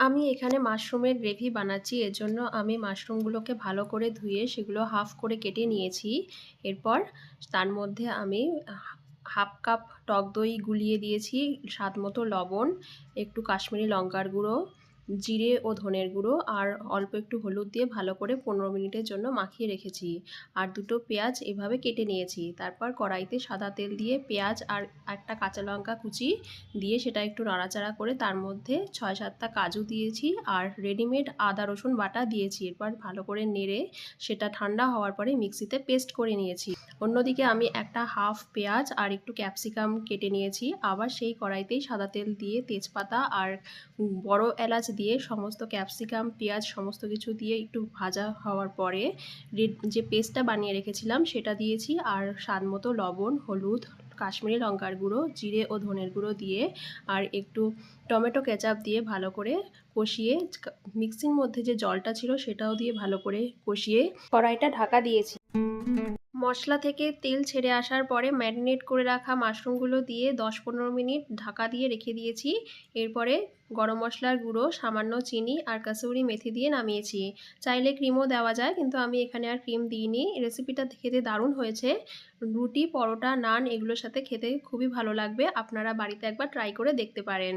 আমি এখানে মাশরুমের গ্রেভি বানাচ্ছি। এজন্য আমি মাশরুমগুলোকে ভালো করে ধুয়ে সেগুলো হাফ করে কেটে নিয়েছি। এরপর তার মধ্যে আমি হাফ কাপ টক দই গুলিয়ে দিয়েছি, স্বাদমতো লবণ, একটু কাশ্মীরি লঙ্কার গুঁড়ো, জিরে ও ধনের গুঁড়ো আর অল্প একটু হলুদ দিয়ে ভালো করে 15 মিনিটের জন্য মাখিয়ে রেখেছি। আর দুটো পেঁয়াজ এভাবে কেটে নিয়েছি। তারপর কড়াইতে সাদা তেল দিয়ে পেঁয়াজ আর একটা কাঁচা লঙ্কা কুচি দিয়ে সেটা একটু নাড়াচাড়া করে তার মধ্যে 6-7টা কাজু দিয়েছি আর রেডিমেড আদা রসুন বাটা দিয়েছি। এরপর ভালো করে নেড়ে সেটা ঠান্ডা হওয়ার পরে মিক্সিতে পেস্ট করে নিয়েছি। অন্যদিকে আমি একটা হাফ পেঁয়াজ আর একটু ক্যাপসিকাম কেটে নিয়েছি। আবার সেই কড়াইতেই সাদা তেল দিয়ে তেজপাতা আর বড় এলাচ দিয়ে সমস্ত ক্যাপসিকাম, পেঁয়াজ সমস্ত কিছু দিয়ে একটু ভাজা হওয়ার পরে যে পেস্টটা বানিয়ে রেখেছিলাম সেটা দিয়েছি আর স্বাদমতো লবণ, হলুদ, কাশ্মীরি লঙ্কার গুঁড়ো, জিরে ও ধনের গুঁড়ো দিয়ে আর একটু টমেটো কেচাপ দিয়ে ভালো করে কষিয়ে মিক্সির মধ্যে যে জলটা ছিল সেটাও দিয়ে ভালো করে কষিয়ে কড়াইটা ঢাকা দিয়েছি। মশলা থেকে তেল ছেড়ে আসার পরে ম্যারিনেট করে রাখা মাশরুমগুলো দিয়ে 10-15 মিনিট ঢাকা দিয়ে রেখে দিয়েছি। এরপরে গরম মশলার গুঁড়ো, সামান্য চিনি আর কাসুরি মেথি দিয়ে নামিয়েছি। চাইলে ক্রিমও দেওয়া যায়, কিন্তু আমি এখানে আর ক্রিম দিইনি। রেসিপিটা খেতে দারুণ হয়েছে। রুটি, পরোটা, নান এগুলোর সাথে খেতে খুবই ভালো লাগবে। আপনারা বাড়িতে একবার ট্রাই করে দেখতে পারেন।